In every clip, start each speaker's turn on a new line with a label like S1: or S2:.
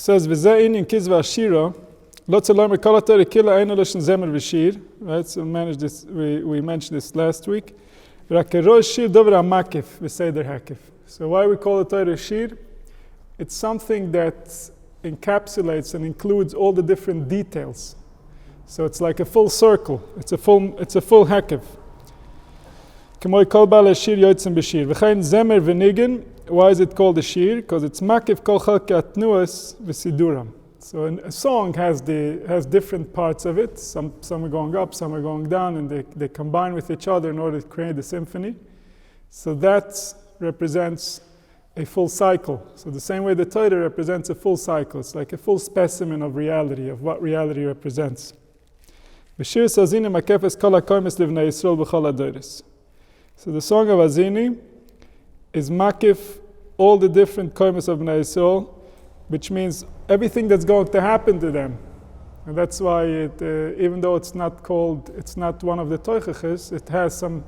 S1: says, "V'zeh in kizva ashira, lo tzalom kol haTorah kila eino loshen zemer v'shir." Right. So we mentioned this last week. V'rakerosh shir dover hamakif v'seder hakif. So why we call the Torah shir? It's something that encapsulates and includes all the different details. So it's like a full circle. It's a full hakif. K'moi kol ba'al hashir yotzim b'shir. V'chein zemer v'nigen. Why is it called a shir? Because it's makif kol chalkei atnuas v'siduram. So a song has different parts of it. Some are going up, some are going down, and they combine with each other in order to create a symphony. So that represents a full cycle. So the same way the Torah represents a full cycle. It's like a full specimen of reality, of what reality represents. B'shir sazini makefes kol hakoymes livnei Yisrael b'chol hadoros. So the song of Azini is makif all the different koymes of Bnei Yisrael, which means everything that's going to happen to them. And that's why even though it's not one of the toichaches, it has some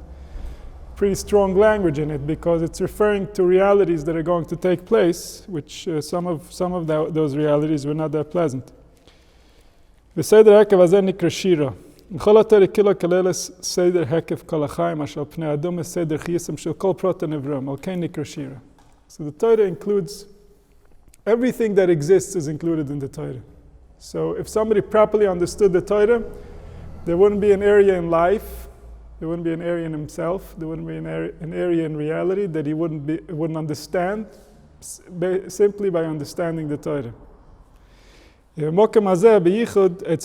S1: pretty strong language in it, because it's referring to realities that are going to take place, which some of those realities were not that pleasant. V'seder hakav hazeh nikra shira. V'chol haTorah kilo kaleles seder hakav kol hachayim asher al pnei adum seder chiyasim shel kol prot hanivrom al kein nikra shira. So the Torah includes everything that exists is included in the Torah. So if somebody properly understood the Torah, there wouldn't be an area in life, there wouldn't be an area in himself, there wouldn't be an area in reality that he wouldn't understand simply by understanding the Torah. It's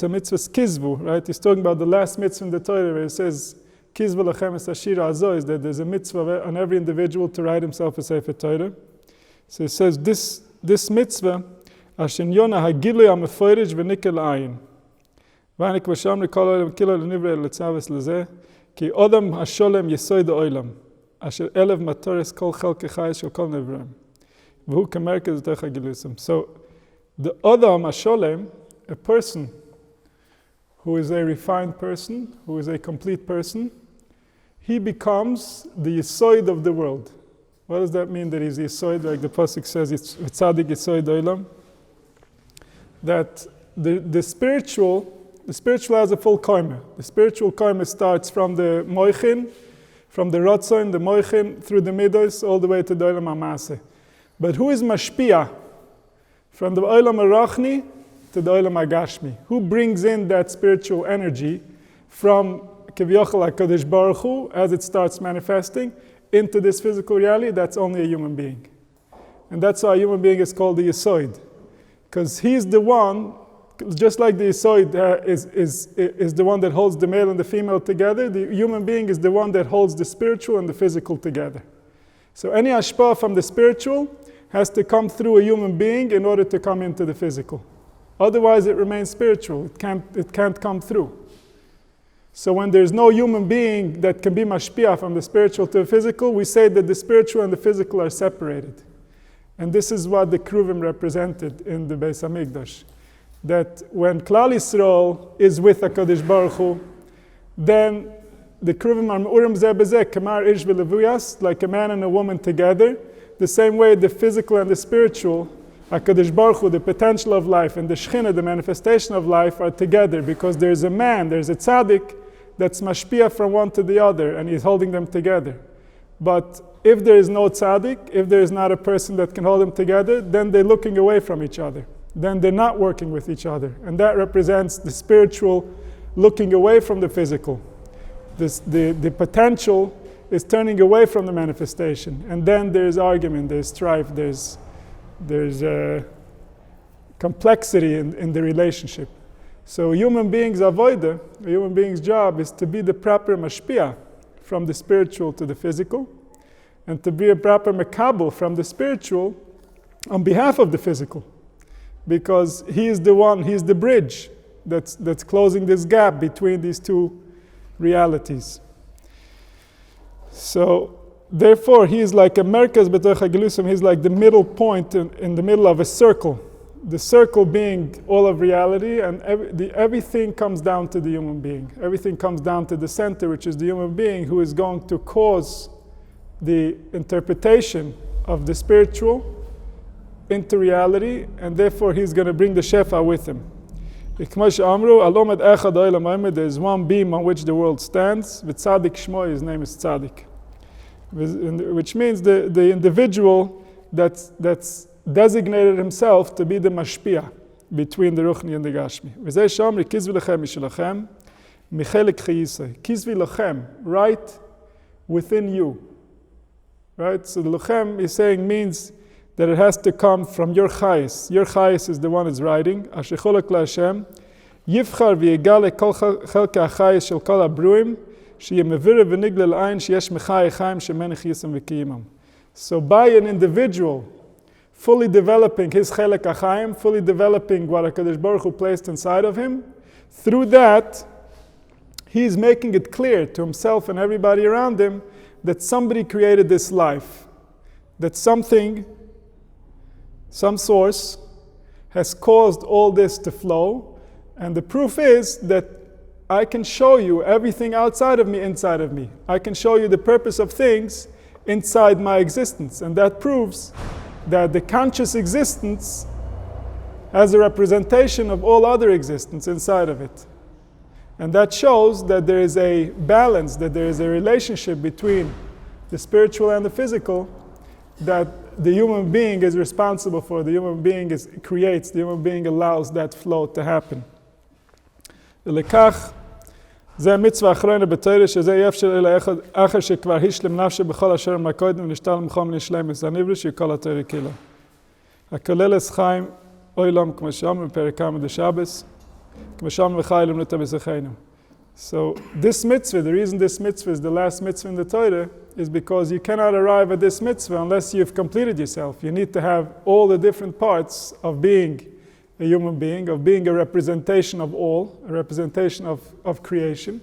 S1: a mitzvah's kizvu, right? He's talking about the last mitzvah in the Torah where it says, Kizvu lachem es hashira azo, is that there's a mitzvah on every individual to write himself a Sefer Torah. So it says, this mitzvah, ashen yona hagilui ha-meforij v'nikel ayin. V'anik v'sham l'kol olam kilo l'nivre l'tzaves l'zeh, ki odam hasholem yesoid ha'olam, asher elev matores kol chelke chayes shel kol nivreim. V'hu kemerkez d'tech hagilusim. So, the Adam Hasholem, a person who is a refined person, who is a complete person, he becomes the Yisoid of the world. What does that mean that he's the Yisoid? Like the Pasuk says, it's Tzadik Yisoid Olam. That the spiritual has a full koime. The spiritual koime starts from the Moichin, from the Ratzon, the Moichin, through the Midos, all the way to the Olam HaMaseh. But who is Mashpia? From the Olam HaRachni to the Olam HaGashmi. Who brings in that spiritual energy from Kivyochel HaKadosh Baruch Hu, as it starts manifesting, into this physical reality? That's only a human being. And that's why a human being is called the Yisoid. Because he's the one, just like the Yisoid is the one that holds the male and the female together, the human being is the one that holds the spiritual and the physical together. So any hashpah from the spiritual has to come through a human being in order to come into the physical. Otherwise it remains spiritual. It can't come through. So when there's no human being that can be mashpia from the spiritual to the physical, we say that the spiritual and the physical are separated. And this is what the Kruvim represented in the Beis HaMikdash. That when Klal Yisrael is with HaKadosh Baruch Hu, then the Kruvim are Urim Zeh B'Zeh, Kamar Ish V'Levuyas, like a man and a woman together. The same way the physical and the spiritual, HaKadosh Baruch Hu, the potential of life, and the Shechina, the manifestation of life, are together, because there's a man, there's a tzaddik that's mashpia from one to the other, and he's holding them together. But if there is no tzaddik, if there is not a person that can hold them together, then they're looking away from each other. Then they're not working with each other. And that represents the spiritual looking away from the physical. The potential is turning away from the manifestation. And then there's argument, there's strife, there's complexity in the relationship. So human beings avoida, a human being's job is to be the proper mashpia from the spiritual to the physical, and to be a proper makabel from the spiritual on behalf of the physical. Because he is the one, he's the bridge that's closing this gap between these two realities. So, therefore, he is like a merkaz b'toch hagilusim. He's like the middle point in the middle of a circle. The circle being all of reality, and everything comes down to the human being. Everything comes down to the center, which is the human being, who is going to cause the interpretation of the spiritual into reality, and therefore he's going to bring the shefa with him. There is one beam on which the world stands. V'tzadik shmo, his name is Tzadik. Which means the individual that's designated himself to be the mashpia between the ruchni and the gashmi. V'zeh shamri kizvi lechem mishlachem michelek chayisai. Kizvi lechem, right within you. Right? So the lechem, he's saying, means that it has to come from your chayis. Your chayis is the one who's writing. Asher cholak la'Hashem yivchar v'yegale kol chelke ha'chayis shel kol ha'bruim she'yeh mevire v'nigle l'ayin sheyesh mechai chayim shemenech yisam v'kiyimam. So by an individual fully developing his chelek ha'chayim, fully developing what HaKadosh Baruch Hu placed inside of him, through that, he's making it clear to himself and everybody around him that somebody created this life, that something, some source, has caused all this to flow, and the proof is that I can show you everything outside of me, inside of me. I can show you the purpose of things inside my existence, and that proves that the conscious existence has a representation of all other existence inside of it. And that shows that there is a balance, that there is a relationship between the spiritual and the physical, that the human being is responsible for, the human being creates, the human being allows that flow to happen. ולכך, זה המצווה האחרונה בתורה, שזה יאפשר אלא אחר שכבר השלם נפשו בכל אשר מקודם ונשתל ממך ונשלמס הנברא שכל התורה כולה. הכוללת חיים עולם כמו שאמרנו בפרק כמה דשבס, כמו שאמרנו וחי למנותא בסכנו. So this mitzvah, the reason this mitzvah is the last mitzvah in the Torah is because you cannot arrive at this mitzvah unless you've completed yourself. You need to have all the different parts of being a human being, of being a representation of all, a representation of creation.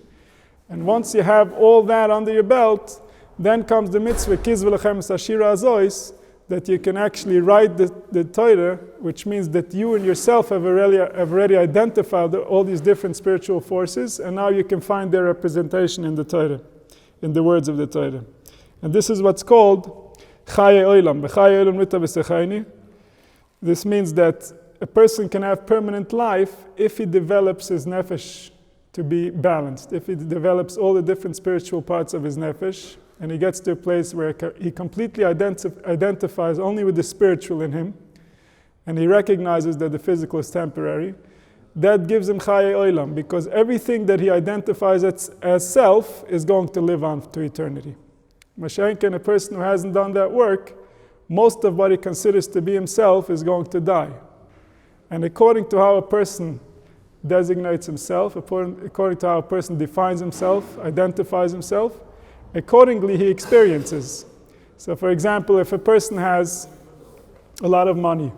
S1: And once you have all that under your belt, then comes the mitzvah, Kiz v'lechem sashira azois, that you can actually write the Torah, which means that you and yourself have already identified all these different spiritual forces, and now you can find their representation in the Torah, in the words of the Torah. And this is what's called Chaye Olam. B'chaye Olam Nita B'Sechaini. This means that a person can have permanent life if he develops his nefesh to be balanced, if he develops all the different spiritual parts of his nefesh, and he gets to a place where he completely identifies only with the spiritual in him, and he recognizes that the physical is temporary. That gives him Chaye Olam, because everything that he identifies as self is going to live on to eternity. Mashenkin, a person who hasn't done that work, most of what he considers to be himself is going to die. And according to how a person designates himself, according to how a person defines himself, identifies himself, accordingly he experiences. So for example, if a person has a lot of money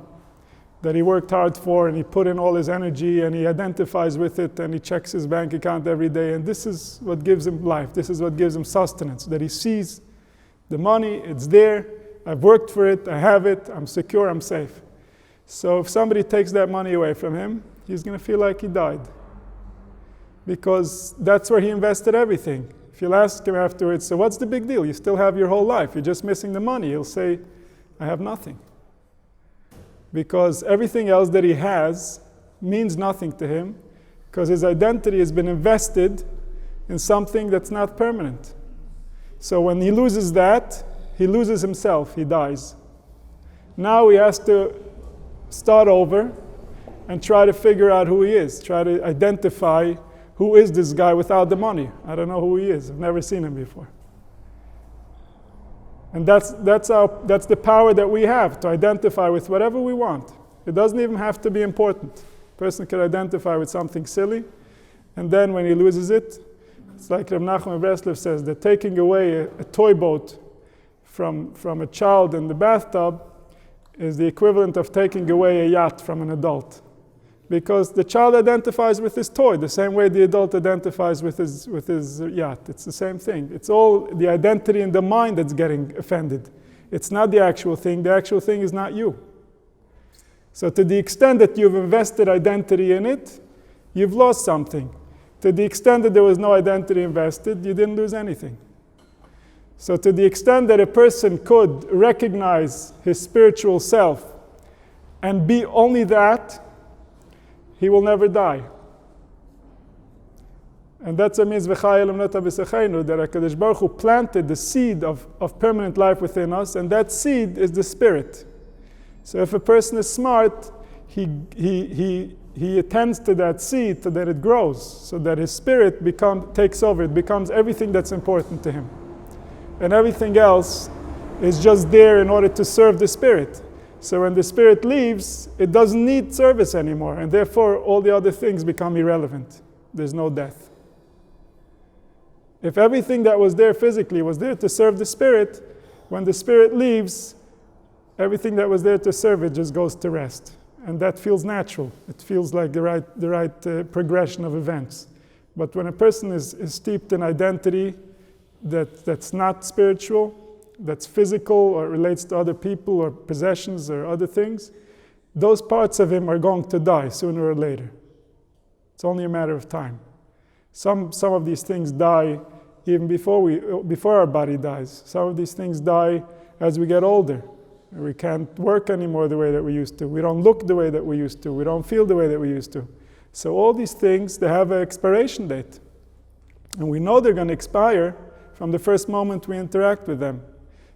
S1: that he worked hard for and he put in all his energy and he identifies with it and he checks his bank account every day, and this is what gives him life, this is what gives him sustenance, that he sees the money, it's there, I've worked for it, I have it, I'm secure, I'm safe. So if somebody takes that money away from him, he's going to feel like he died, because that's where he invested everything. If you'll ask him afterwards, so what's the big deal? You still have your whole life. You're just missing the money. He'll say, I have nothing. Because everything else that he has means nothing to him, because his identity has been invested in something that's not permanent. So when he loses that, he loses himself. He dies. Now he has to start over and try to figure out who he is, try to identify who is this guy without the money? I don't know who he is. I've never seen him before. And that's the power that we have to identify with whatever we want. It doesn't even have to be important. A person can identify with something silly, and then when he loses it, it's like Reb Nachman Breslev says that taking away a toy boat from a child in the bathtub is the equivalent of taking away a yacht from an adult. Because the child identifies with his toy the same way the adult identifies with his yacht. It's the same thing. It's all the identity in the mind that's getting offended. It's not the actual thing. The actual thing is not you. So to the extent that you've invested identity in it, you've lost something. To the extent that there was no identity invested, you didn't lose anything. So to the extent that a person could recognize his spiritual self and be only that, he will never die. And that's a means that HaKadosh Baruch Hu planted the seed of permanent life within us, and that seed is the spirit. So if a person is smart, he attends to that seed so that it grows, so that his spirit takes over. It becomes everything that's important to him. And everything else is just there in order to serve the spirit. So when the spirit leaves, it doesn't need service anymore, and therefore all the other things become irrelevant. There's no death. If everything that was there physically was there to serve the spirit, when the spirit leaves, everything that was there to serve it just goes to rest. And that feels natural. It feels like the right progression of events. But when a person is steeped in identity that's not spiritual, that's physical or relates to other people or possessions or other things, those parts of him are going to die sooner or later. It's only a matter of time. Some of these things die even before our body dies. Some of these things die as we get older. We can't work anymore the way that we used to. We don't look the way that we used to. We don't feel the way that we used to. So all these things, they have an expiration date. And we know they're going to expire from the first moment we interact with them.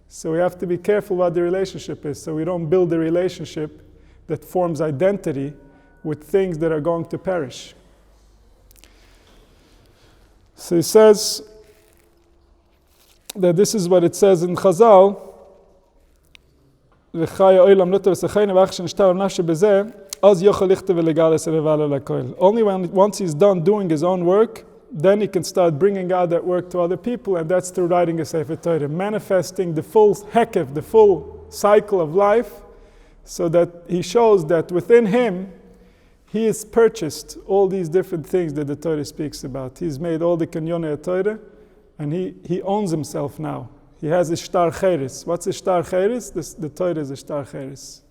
S1: So we have to be careful what the relationship is, so we don't build a relationship that forms identity with things that are going to perish. So he says that this is what it says in Chazal, only once he's done doing his own work, then he can start bringing out that work to other people, and that's through writing a Sefer Torah, manifesting the full HaKohen, the full cycle of life, so that he shows that within him, he has purchased all these different things that the Torah speaks about. He's made all the Kanyonei Torah, and he owns himself now. He has a shtar cheres. What's a shtar cheres? The Torah is a shtar cheres.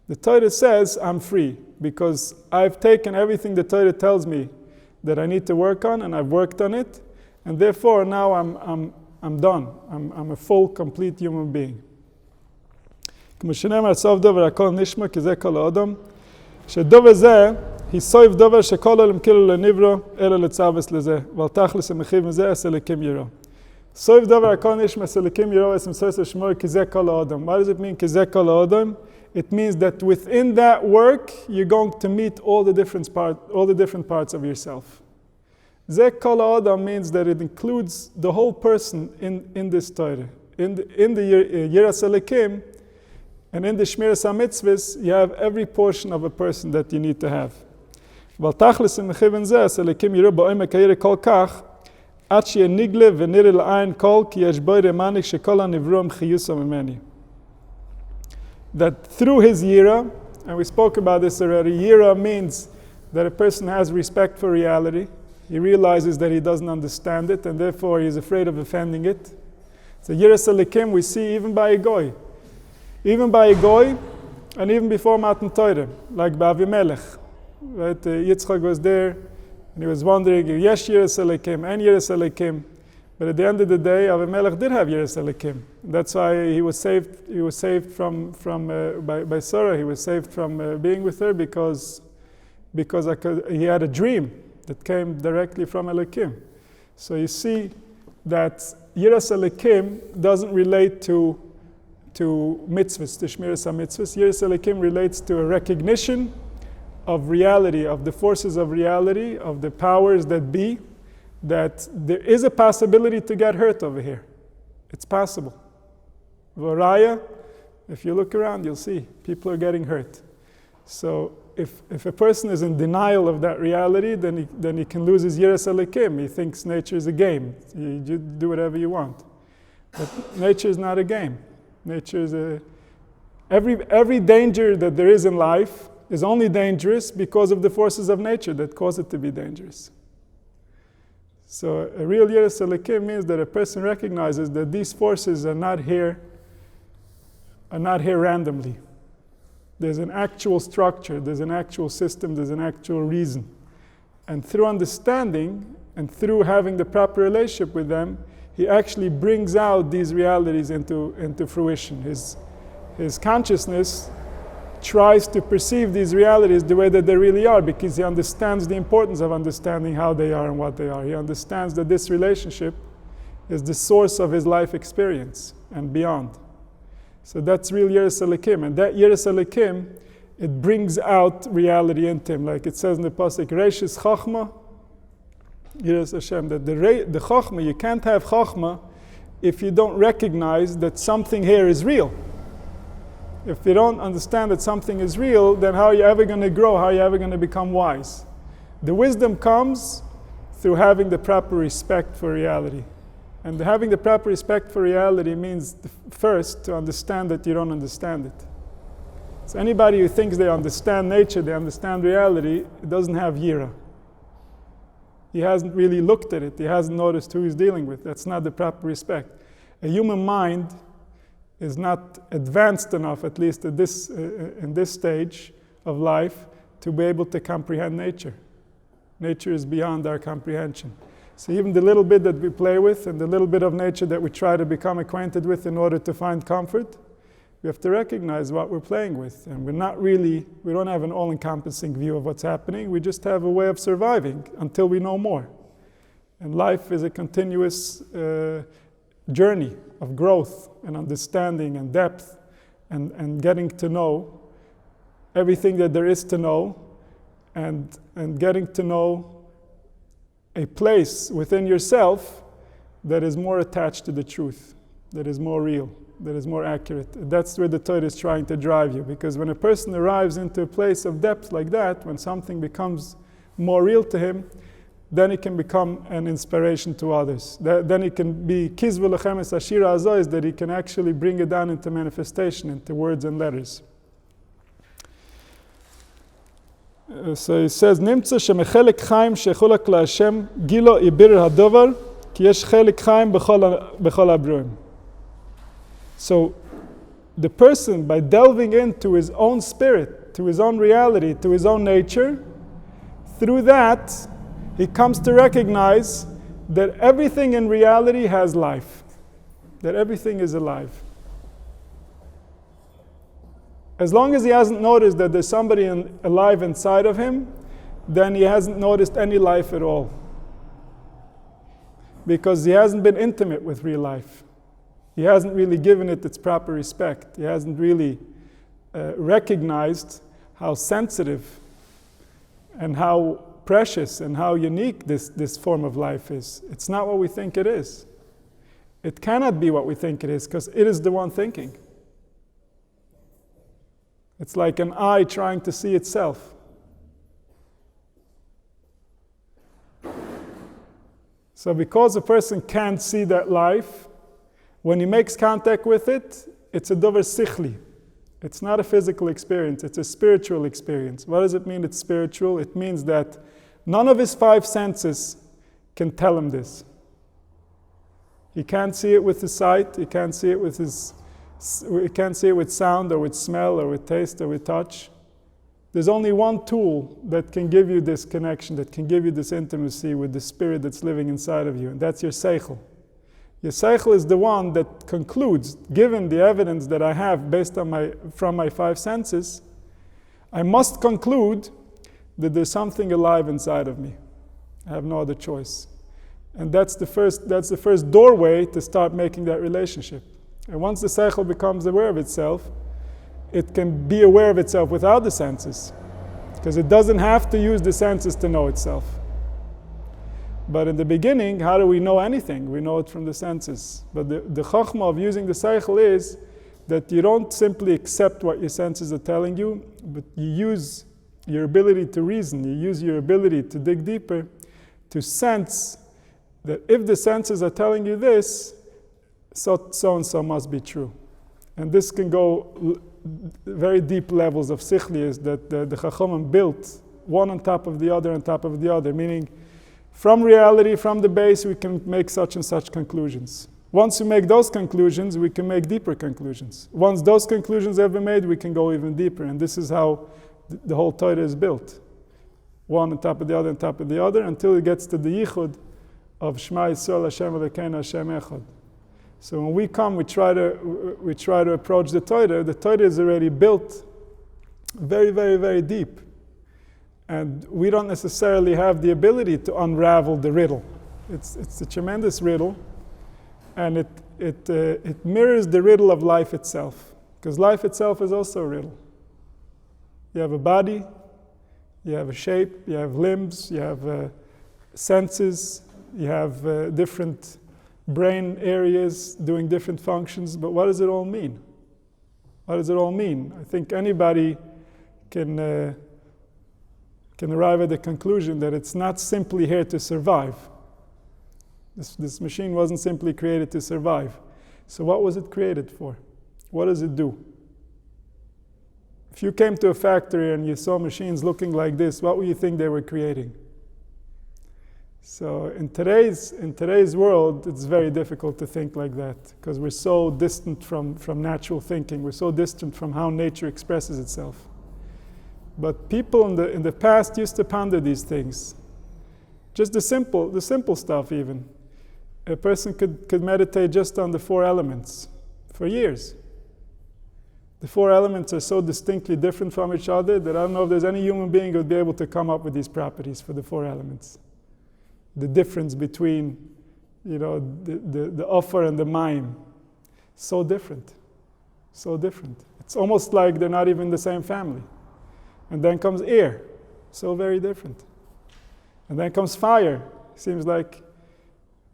S1: The Torah says, I'm free, because I've taken everything the Torah tells me that I need to work on, and I've worked on it, and therefore now I'm done. I'm a full, complete human being. שדובר זה, היסויב דובר שכל עולם כאילו לנברו, אלא לצוות לזה, ועל תכלס המחיב מזה, הסליקים ירו. סויב דובר הכל נשמע, הסליקים ירו, הסמסויס לשמור, כי זה כל האדם. What does it mean, כי זה כל האדם? It means that within that work, you're going to meet all the different parts of yourself. זה כל האדם means that it includes the whole person in this Torah. In the Yiras Elikim, and in the Shmiras HaMitzvahs, you have every portion of a person that you need to have. אבל תכלס המחיבן זה, הסליקים יראו בעומק הירא כל כך, עד שיהיה נגלה ונראה לעין כל, כי יש בו רמניק שכל הנברו הם חיוסו ממני. That through his yira, and we spoke about this already, yira means that a person has respect for reality. He realizes that he doesn't understand it, and therefore he's afraid of offending it. So Yiras Elikim we see even by a goy. Even by a goy, and even before Matan Torah, like Avimelech. Right? Yitzchak was there, and he was wondering, yes, Yiras Elikim, and Yiras Elikim. But at the end of the day, Avimelech did have Yiras Elikim. That's why he was saved. He was saved by Sarah. He was saved from being with her because he had a dream that came directly from Elikim. So you see that Yiras Elikim doesn't relate to mitzvahs, to Shmiras HaMitzvahs. Yiras Elikim relates to a recognition of reality, of the forces of reality, of the powers that be, that there is a possibility to get hurt over here. It's possible. Varaya, if you look around, you'll see people are getting hurt. So if a person is in denial of that reality, then he can lose his Yiras Elikim. He thinks nature is a game. You do whatever you want. But nature is not a game. Nature is every danger that there is in life is only dangerous because of the forces of nature that cause it to be dangerous. So a real Yiras Elikim means that a person recognizes that these forces are not here randomly. There's an actual structure, there's an actual system, there's an actual reason. And through understanding and through having the proper relationship with them, he actually brings out these realities into fruition. His consciousness tries to perceive these realities the way that they really are, because he understands the importance of understanding how they are and what they are. He understands that this relationship is the source of his life experience and beyond. So that's real Yiras Elikim. And that Yiras Elikim, it brings out reality into him. Like it says in the Pasuk, Reishis Chachma, Yiras Hashem, that the Chachma, you can't have Chachma if you don't recognize that something here is real. If you don't understand that something is real, then how are you ever going to grow? How are you ever going to become wise? The wisdom comes through having the proper respect for reality. And having the proper respect for reality means first to understand that you don't understand it. So anybody who thinks they understand nature, they understand reality, doesn't have yira. He hasn't really looked at it. He hasn't noticed who he's dealing with. That's not the proper respect. A human mind is not advanced enough, at least at in this stage of life, to be able to comprehend nature. Nature is beyond our comprehension. So even the little bit that we play with and the little bit of nature that we try to become acquainted with in order to find comfort, we have to recognize what we're playing with. And we don't have an all-encompassing view of what's happening. We just have a way of surviving until we know more. And life is a continuous journey of growth and understanding and depth and getting to know everything that there is to know and getting to know a place within yourself that is more attached to the truth, that is more real, that is more accurate. That's where the Torah is trying to drive you, because when a person arrives into a place of depth like that, when something becomes more real to him, then it can become an inspiration to others. Then it can be kizvu lechem es ashira azois, that he can actually bring it down into manifestation, into words and letters. So he says, Nimtza shemechelek chaim shechulak laHashem gilo ibir hadovar ki yesh chelek chaim bechol habruim. So the person, by delving into his own spirit, to his own reality, to his own nature, through that, he comes to recognize that everything in reality has life, that everything is alive. As long as he hasn't noticed that there's somebody alive inside of him, then he hasn't noticed any life at all. Because he hasn't been intimate with real life. He hasn't really given it its proper respect. He hasn't really recognized how sensitive and how precious and how unique this form of life is. It's not what we think it is. It cannot be what we think it is, because it is the one thinking. It's like an eye trying to see itself. So because a person can't see that life, when he makes contact with it, it's a dover sichli. It's not a physical experience, it's a spiritual experience. What does it mean it's spiritual? It means that none of his five senses can tell him this. He can't see it with his sight, he can't see it with sound or with smell or with taste or with touch. There's only one tool that can give you this connection, that can give you this intimacy with the spirit that's living inside of you, and that's your seichel. Your seichel is the one that concludes, given the evidence that I have based on from my five senses, I must conclude that there's something alive inside of me. I have no other choice. And that's the first doorway to start making that relationship. And once the seichel becomes aware of itself, it can be aware of itself without the senses, because it doesn't have to use the senses to know itself. But in the beginning, how do we know anything? We know it from the senses. But the chachma of using the seichel is that you don't simply accept what your senses are telling you, but you use your ability to reason, you use your ability to dig deeper, to sense that if the senses are telling you this, so and so must be true. And this can go very deep levels of sichlius that the Chachamim built, one on top of the other, meaning from reality, from the base, we can make such and such conclusions. Once we make those conclusions, we can make deeper conclusions. Once those conclusions have been made, we can go even deeper. And this is how the whole Torah is built. One on top of the other, until it gets to the yichud of Shema Yisrael Hashem Elokeinu Hashem Echad. So when we come, we try to approach the Torah. The Torah is already built Very, very, very deep. And we don't necessarily have the ability to unravel the riddle. It's a tremendous riddle, and it mirrors the riddle of life itself, because life itself is also a riddle. You have a body, you have a shape, you have limbs, you have senses, you have different brain areas doing different functions, but what does it all mean? What does it all mean? I think anybody can arrive at the conclusion that it's not simply here to survive. This machine wasn't simply created to survive. So what was it created for? What does it do? If you came to a factory and you saw machines looking like this, what would you think they were creating? So in today's world, it's very difficult to think like that, because we're so distant from natural thinking. We're so distant from how nature expresses itself. But people in the past used to ponder these things. Just the simple stuff even. A person could meditate just on the 4 elements for years. The 4 elements are so distinctly different from each other that I don't know if there's any human being who would be able to come up with these properties for the 4 elements. The difference between, the offer and the mime. So different. So different. It's almost like they're not even the same family. And then comes air, so very different. And then comes fire, seems like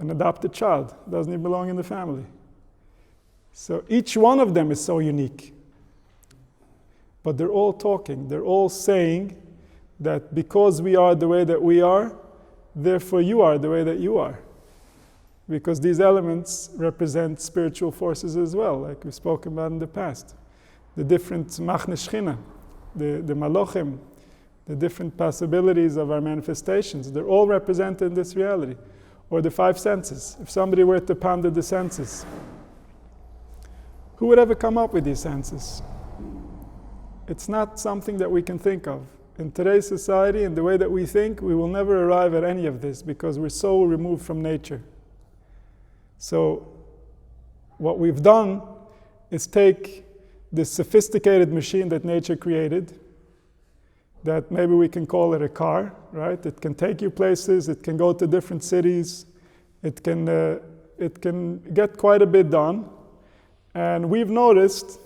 S1: an adopted child, doesn't even belong in the family. So each one of them is so unique. But they're all talking, they're all saying that because we are the way that we are, therefore you are the way that you are. Because these elements represent spiritual forces as well, like we've spoken about in the past. The different machne shchina, the malochim, the different possibilities of our manifestations, they're all represented in this reality. Or the 5 senses. If somebody were to ponder the senses, who would ever come up with these senses? It's not something that we can think of. In today's society and the way that we think, we will never arrive at any of this because we're so removed from nature. So what we've done is take this sophisticated machine that nature created, that maybe we can call it a car, right? It can take you places, it can go to different cities, it can get quite a bit done. And we've noticed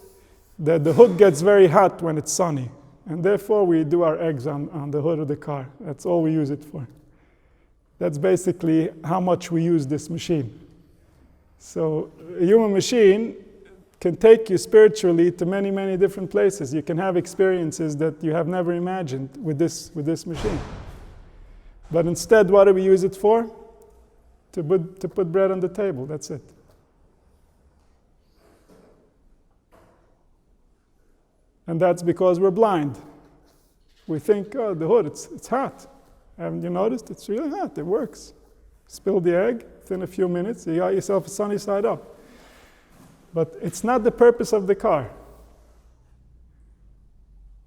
S1: that the hood gets very hot when it's sunny. And therefore we do our eggs on the hood of the car. That's all we use it for. That's basically how much we use this machine. So a human machine can take you spiritually to many, many different places. You can have experiences that you have never imagined with this machine. But instead, what do we use it for? To put bread on the table, that's it. And that's because we're blind. We think, oh, the hood, it's hot. Haven't you noticed? It's really hot, it works. Spill the egg, within a few minutes, you got yourself a sunny side up. But it's not the purpose of the car.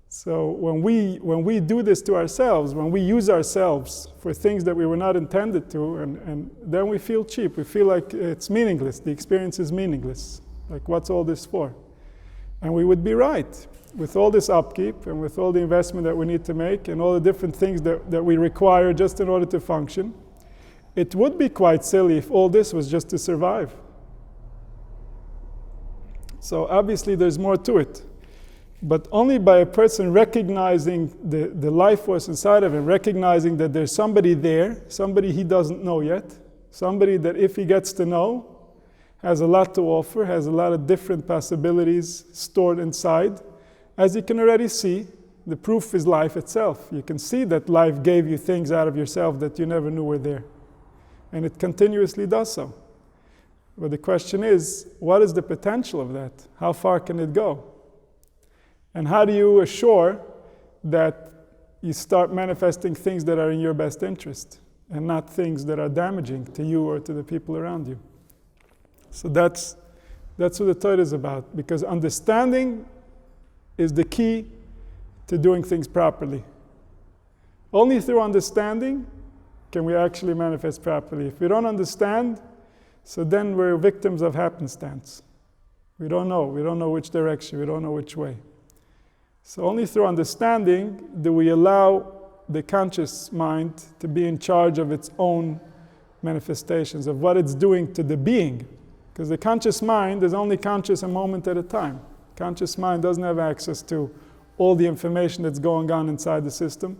S1: So when we do this to ourselves, when we use ourselves for things that we were not intended to, and then we feel cheap. We feel like it's meaningless. The experience is meaningless. Like, what's all this for? And we would be right. With all this upkeep and with all the investment that we need to make and all the different things that we require just in order to function, it would be quite silly if all this was just to survive. So obviously there's more to it. But only by a person recognizing the life force inside of him, recognizing that there's somebody there, somebody he doesn't know yet, somebody that if he gets to know, has a lot to offer, has a lot of different possibilities stored inside. As you can already see, the proof is life itself. You can see that life gave you things out of yourself that you never knew were there. And it continuously does so. But the question is, what is the potential of that? How far can it go? And how do you assure that you start manifesting things that are in your best interest and not things that are damaging to you or to the people around you? So that's what the Torah is about, because understanding is the key to doing things properly. Only through understanding can we actually manifest properly. If we don't understand, so then we're victims of happenstance. We don't know which direction, we don't know which way. So only through understanding do we allow the conscious mind to be in charge of its own manifestations, of what it's doing to the being. Because the conscious mind is only conscious a moment at a time. Conscious mind doesn't have access to all the information that's going on inside the system.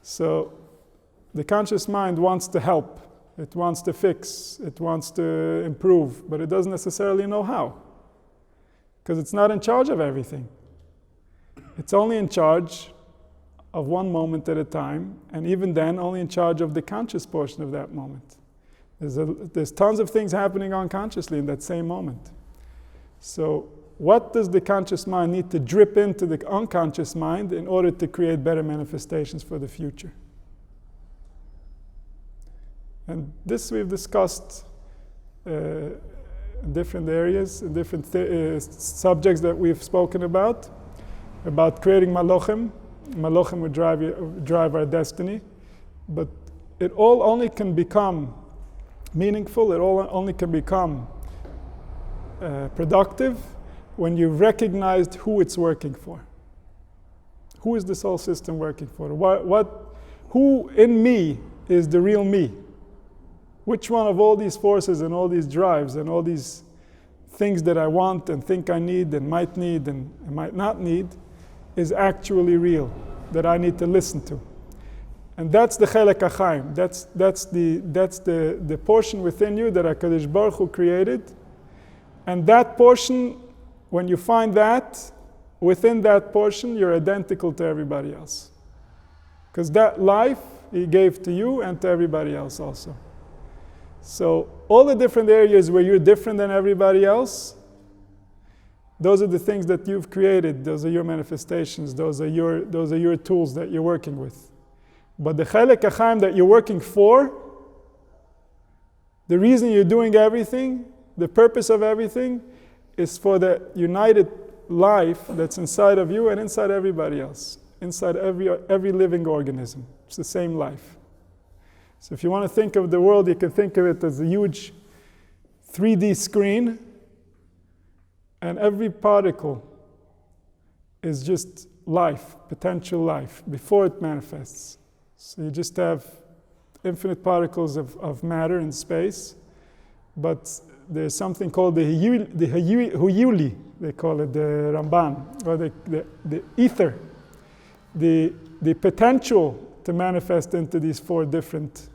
S1: So the conscious mind wants to help, it wants to fix, it wants to improve, but it doesn't necessarily know how. Because it's not in charge of everything. It's only in charge of one moment at a time, and even then only in charge of the conscious portion of that moment. There's tons of things happening unconsciously in that same moment. So what does the conscious mind need to drip into the unconscious mind in order to create better manifestations for the future? And this we've discussed in different areas, in different subjects that we've spoken about creating malachim. Malachim would drive our destiny, but it all only can become meaningful, it all only can become productive when you've recognized who it's working for. Who is this whole system working for? Who in me is the real me? Which one of all these forces and all these drives and all these things that I want and think I need and might not need is actually real, that I need to listen to? And that's the chelek hachaim. That's the portion within you that HaKadosh Baruch Hu created. And that portion, when you find that, within that portion, you're identical to everybody else. Because that life He gave to you and to everybody else also. So all the different areas where you're different than everybody else, those are the things that you've created. Those are your manifestations. Those are your tools that you're working with. But the chelek hachaim that you're working for, the reason you're doing everything, the purpose of everything, is for the united life that's inside of you and inside everybody else, inside every living organism. It's the same life. So if you want to think of the world, you can think of it as a huge 3D screen, and every particle is just life, potential life, before it manifests. So you just have infinite particles of matter in space, but there's something called the huyuli, they call it, the Ramban, or the ether, the potential to manifest into these four different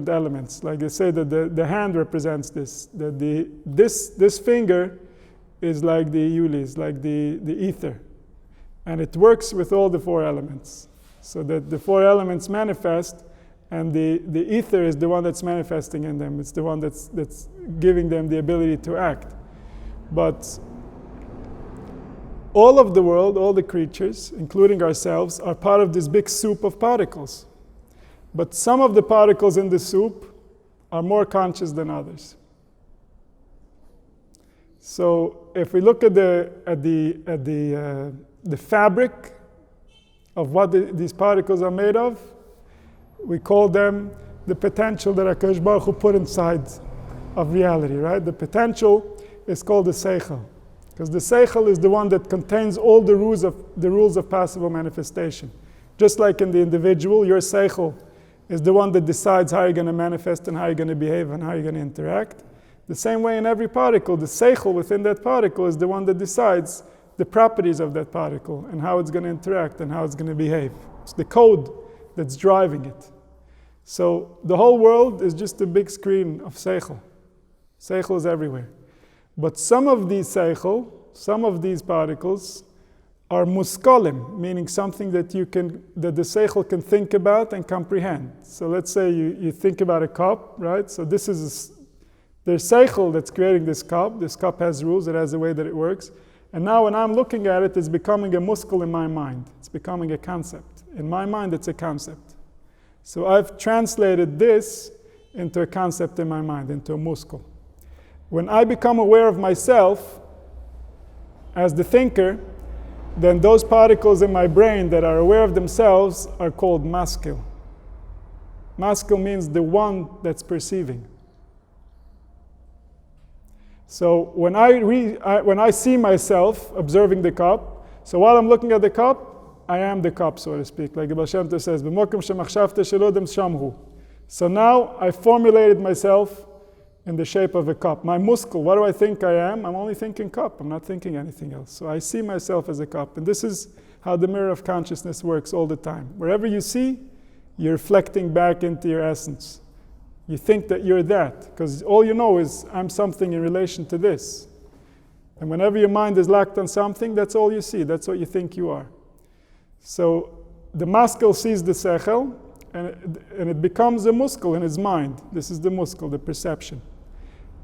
S1: elements. Like they say that the hand represents this, that this finger is like the huyuli, is like the ether, and it works with all the four elements. So that the four elements manifest, and the ether is the one that's manifesting in them. It's the one that's giving them the ability to act. But all of the world, all the creatures, including ourselves, are part of this big soup of particles. But some of the particles in the soup are more conscious than others. So if we look at the fabric of what these particles are made of, we call them the potential that HaKadosh Baruch Hu put inside of reality, right? The potential is called the seichel, because the seichel is the one that contains all the rules of possible manifestation. Just like in the individual, your seichel is the one that decides how you're going to manifest and how you're going to behave and how you're going to interact. The same way in every particle, the seichel within that particle is the one that decides the properties of that particle and how it's going to interact and how it's going to behave. It's the code that's driving it. So the whole world is just a big screen of seichel. Seichel is everywhere. But some of these seichel, some of these particles, are muskalim, meaning something that the seichel can think about and comprehend. So let's say you think about a cup, right? So there's seichel that's creating this cup. This cup has rules, it has a way that it works. And now when I'm looking at it, it's becoming a muscle in my mind. It's becoming a concept. In my mind, it's a concept. So I've translated this into a concept in my mind, into a muscle. When I become aware of myself as the thinker, then those particles in my brain that are aware of themselves are called maskil. Maskil means the one that's perceiving. So when I see myself observing the cup, so while I'm looking at the cup, I am the cup, so to speak. Like the Baal Shem Tov says, "B'mokum shemachshavte shelodem shamhu." So now I formulated myself in the shape of a cup. My muscle, what do I think I am? I'm only thinking cup. I'm not thinking anything else. So I see myself as a cup. And this is how the mirror of consciousness works all the time. Wherever you see, you're reflecting back into your essence. You think that you're that, because all you know is, I'm something in relation to this. And whenever your mind is locked on something, that's all you see. That's what you think you are. So the maskil sees the sechel, and it becomes a muscle in his mind. This is the muscle, the perception.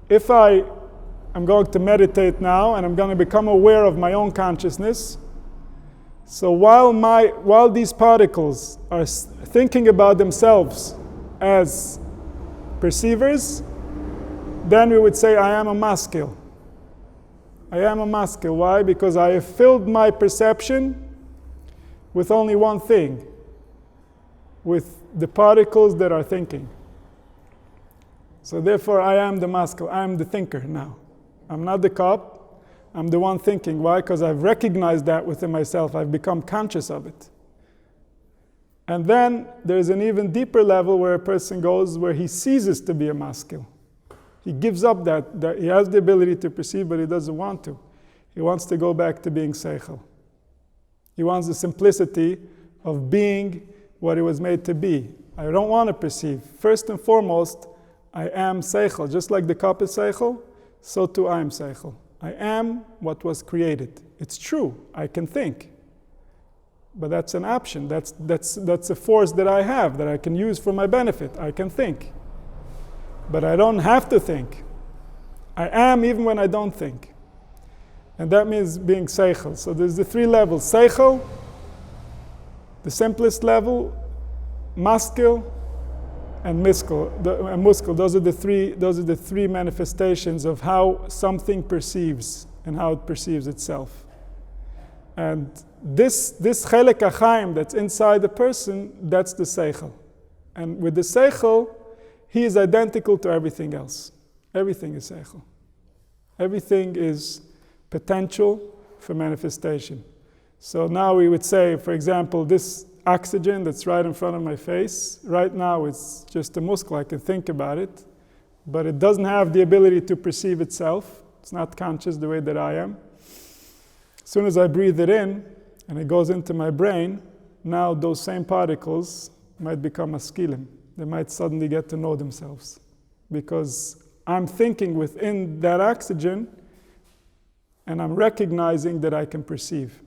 S1: If I'm going to meditate now, and I'm going to become aware of my own consciousness, so while these particles are thinking about themselves as perceivers, then we would say, I am a maskil. I am a maskil. Why? Because I have filled my perception with only one thing, with the particles that are thinking. So therefore, I am the maskil. I am the thinker now. I'm not the cup. I'm the one thinking. Why? Because I've recognized that within myself. I've become conscious of it. And then there's an even deeper level where a person goes where he ceases to be a maskil. He gives up that he has the ability to perceive, but he doesn't want to. He wants to go back to being seichel. He wants the simplicity of being what he was made to be. I don't want to perceive. First and foremost, I am seichel. Just like the cup is seichel, so too I am seichel. I am what was created. It's true, I can think. But that's an option. That's a force that I have, that I can use for my benefit. I can think. But I don't have to think. I am even when I don't think. And that means being seichel. So there's the three levels. Seichel, the simplest level, maskil, and muskil. Those are the three manifestations of how something perceives and how it perceives itself. And this chelek achaim that's inside the person, that's the seichel. And with the seichel, he is identical to everything else. Everything is seichel. Everything is potential for manifestation. So now we would say, for example, this oxygen that's right in front of my face, right now it's just a muscle, I can think about it, but it doesn't have the ability to perceive itself. It's not conscious the way that I am. As soon as I breathe it in, and it goes into my brain, now those same particles might become maskilim. They might suddenly get to know themselves. Because I'm thinking within that oxygen, and I'm recognizing that I can perceive.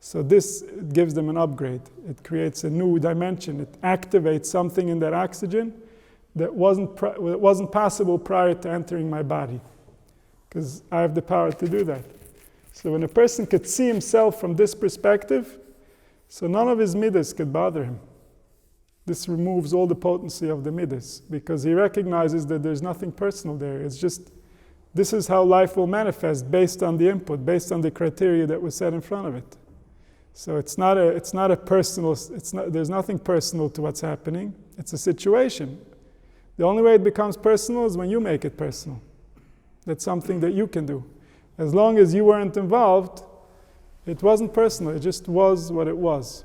S1: So this gives them an upgrade. It creates a new dimension. It activates something in that oxygen that wasn't possible prior to entering my body. Because I have the power to do that. So when a person could see himself from this perspective, so none of his midas could bother him. This removes all the potency of the midas, because he recognizes that there's nothing personal there. It's just, this is how life will manifest based on the input, based on the criteria that was set in front of it. So it's not a personal, there's nothing personal to what's happening. It's a situation. The only way it becomes personal is when you make it personal. That's something that you can do. As long as you weren't involved, it wasn't personal. It just was what it was.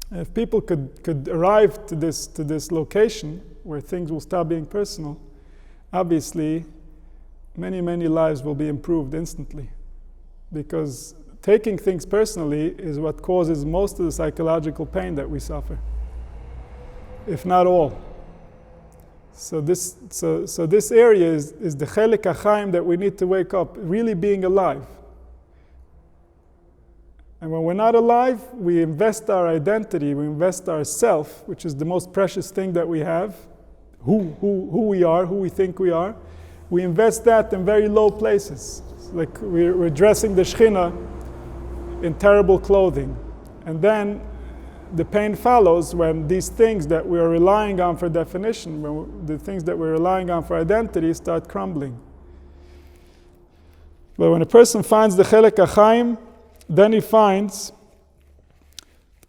S1: And if people could arrive to this location where things will stop being personal, obviously, many, many lives will be improved instantly. Because taking things personally is what causes most of the psychological pain that we suffer, if not all. So this area is the chelek achaim that we need to wake up, really being alive. And when we're not alive, we invest our identity, we invest our self, which is the most precious thing that we have, who we are, who we think we are. We invest that in very low places. It's like we're dressing the Shekhinah in terrible clothing. And then the pain follows when these things that we are relying on for definition, when the things that we're relying on for identity start crumbling. But when a person finds the chelek achaim, then he finds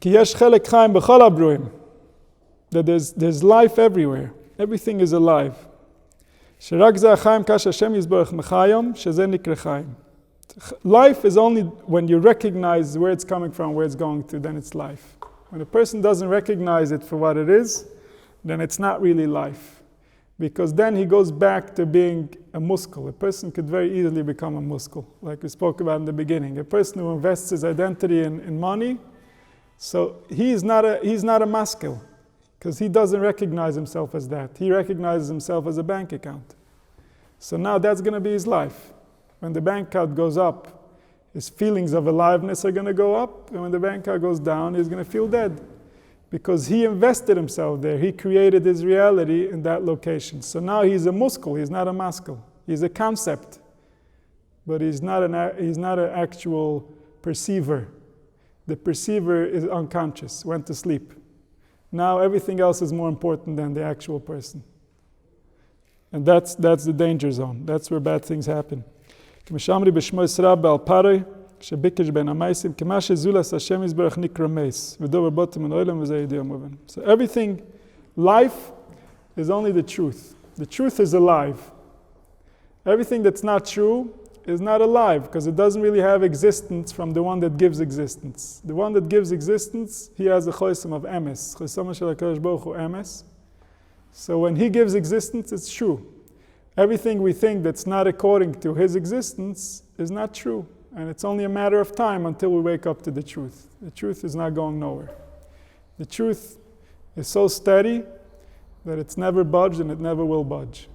S1: ki yesh chelek chaim b'chol habruim, that there's life everywhere. Everything is alive. Life is only when you recognize where it's coming from, where it's going to, then it's life. When a person doesn't recognize it for what it is, then it's not really life. Because then he goes back to being a muscle. A person could very easily become a muscle, like we spoke about in the beginning. A person who invests his identity in money, so he's not a muscle, because he doesn't recognize himself as that. He recognizes himself as a bank account. So now that's going to be his life. When the bank account goes up, his feelings of aliveness are going to go up, and when the bank account goes down, he's going to feel dead. Because he invested himself there. He created his reality in that location. So now he's a muscle, he's not a muscle. He's a concept, but he's not an actual perceiver. The perceiver is unconscious, went to sleep. Now everything else is more important than the actual person. And that's the danger zone. That's where bad things happen. So everything, life is only the truth. The truth is alive. Everything that's not true is not alive, because it doesn't really have existence from the one that gives existence. The one that gives existence, he has a chosim of emes. Chosim shel HaKadosh Baruch Hu emes. So when he gives existence, it's true. Everything we think that's not according to his existence is not true. And it's only a matter of time until we wake up to the truth. The truth is not going nowhere. The truth is so steady that it's never budged and it never will budge.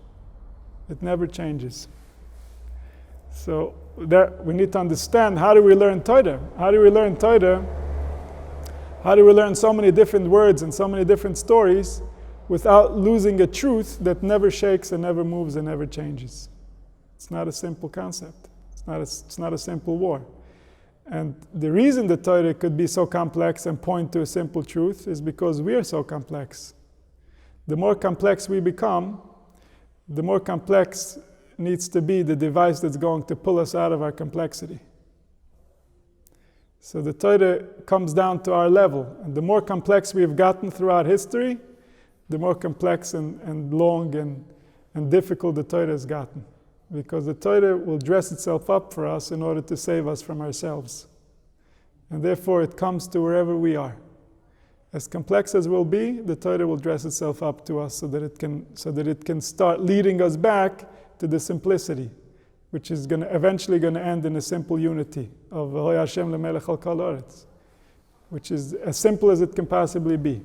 S1: It never changes. So that we need to understand, how do we learn Torah? How do we learn Torah? How do we learn so many different words and so many different stories without losing a truth that never shakes and never moves and never changes? It's not a simple concept. It's not a simple war. And the reason the Torah could be so complex and point to a simple truth is because we are so complex. The more complex we become, the more complex needs to be the device that's going to pull us out of our complexity. So the Torah comes down to our level. And the more complex we've gotten throughout history, the more complex and long and difficult the Torah has gotten. Because the Torah will dress itself up for us in order to save us from ourselves. And therefore it comes to wherever we are. As complex as we'll be, the Torah will dress itself up to us so that it can start leading us back to the simplicity, which is eventually going to end in a simple unity of Hoy Hashem lemelech al kol haaretz, which is as simple as it can possibly be.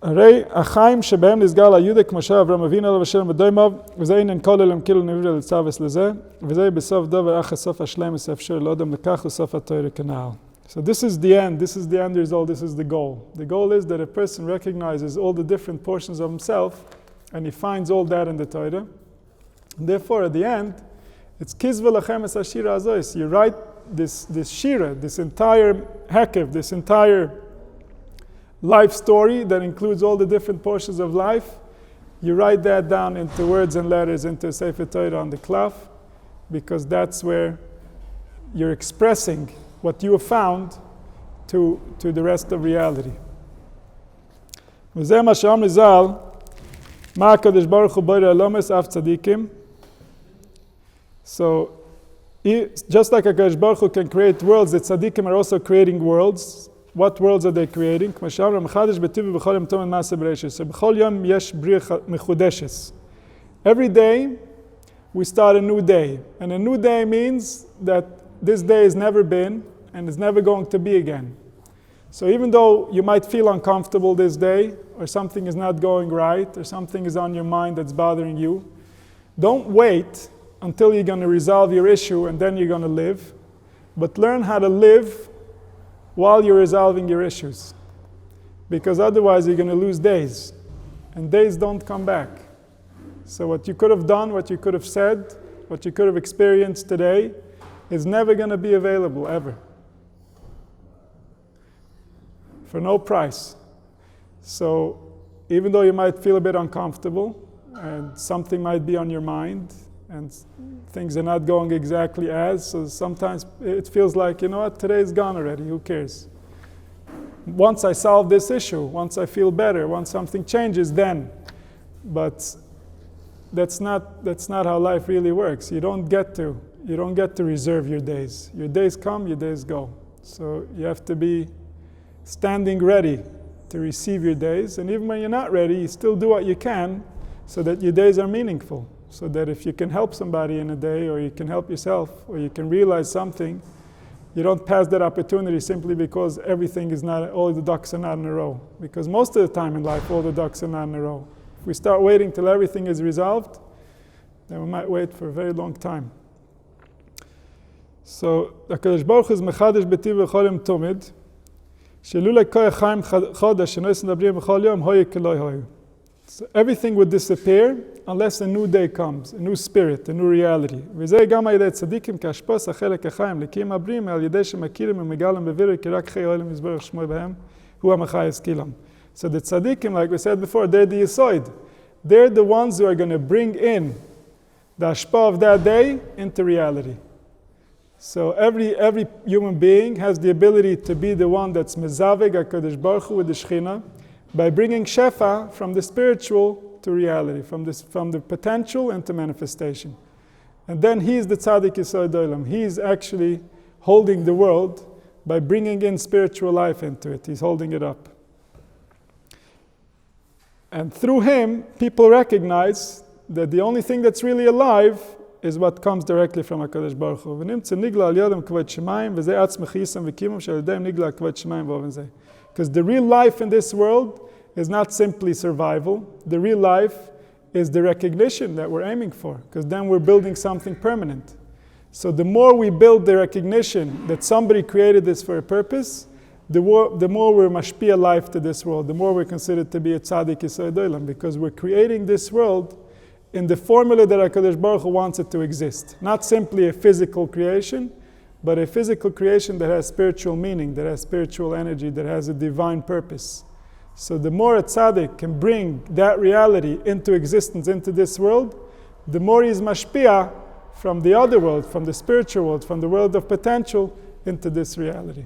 S1: הרי החיים שבהם נסגר ליהודה כמו שאברהם אבינו עליו השם ודומיו, וזה אינן כל אלם כאילו נברא לצוות לזה, וזה בסוף דבר אך הסוף השלמוס האפשר לאדם לכך לסוף התורה כנעל. So this is the end result, this is the goal. The goal is that a person recognizes all the different portions of himself, and he finds all that in the Torah. And therefore, at the end, it's kizva lachem es hashira azois. You write this shira, this entire HaKov, this entire life story that includes all the different portions of life. You write that down into words and letters into a Sefer Torah on the klaf, because that's where you're expressing what you have found to the rest of reality. וזה מה שאמר ז"ל, מה הקדוש ברוך הוא בורא עולמות אף צדיקים. So, just like HaKadosh Baruch Hu can create worlds, the tzaddikim are also creating worlds. What worlds are they creating? כמו שאמר, מחדש בטבע בכל יום תומן מעשה בראשית. So, בכל יום יש בריאה מחודשת. Every day, we start a new day. And a new day means that this day has never been, and it's never going to be again. So even though you might feel uncomfortable this day, or something is not going right, or something is on your mind that's bothering you, don't wait until you're going to resolve your issue and then you're going to live, but learn how to live while you're resolving your issues. Because otherwise you're going to lose days, and days don't come back. So what you could have done, what you could have said, what you could have experienced today is never going to be available ever. For no price. So even though you might feel a bit uncomfortable and something might be on your mind and things are not going exactly as, so sometimes it feels like, you know what, today's gone already, who cares? Once I solve this issue, once I feel better, once something changes, then. But that's not how life really works. You don't get to reserve your days. Your days come, your days go. So you have to be standing ready to receive your days. And even when you're not ready, you still do what you can so that your days are meaningful. So that if you can help somebody in a day, or you can help yourself, or you can realize something, you don't pass that opportunity simply because everything is not, all the ducks are not in a row. Because most of the time in life, all the ducks are not in a row. If we start waiting till everything is resolved, then we might wait for a very long time. So, HaKadosh Baruch Hu is mechadash b'tiv v'chol yom tomid, she'lulei koyach chaim chodesh she'nois nedabrim v'chol yom hoye keloi hoye. So everything would disappear unless a new day comes, a new spirit, a new reality. וזה גם על ידי צדיקים כאשפוס החלק החיים, לקים הבריאים על ידי שמכירים ומגלים בבירור כי רק חי אוהלים יסברך שמו בהם, הוא המחי ישכילם. So the tzaddikim, like we said before, they're the yisoid. They're the ones who are going to bring in the ashpa of that day into reality. So every human being has the ability to be the one that's mezaveg HaKadosh Baruch Hu with the Shechina, by bringing shefa from the spiritual to reality, from the potential into manifestation. And then he's the tzaddik yisod olam. He's actually holding the world by bringing in spiritual life into it. He's holding it up. And through him, people recognize that the only thing that's really alive is what comes directly from HaKadosh Baruch Hu. Because the real life in this world is not simply survival. The real life is the recognition that we're aiming for, because then we're building something permanent. So the more we build the recognition that somebody created this for a purpose, the more we're mashpia life to this world, the more we're considered to be a tzaddik yisod olam, because we're creating this world in the formula that HaKadosh Baruch Hu wants it to exist. Not simply a physical creation, but a physical creation that has spiritual meaning, that has spiritual energy, that has a divine purpose. So the more a tzaddik can bring that reality into existence, into this world, the more he's mashpia from the other world, from the spiritual world, from the world of potential, into this reality.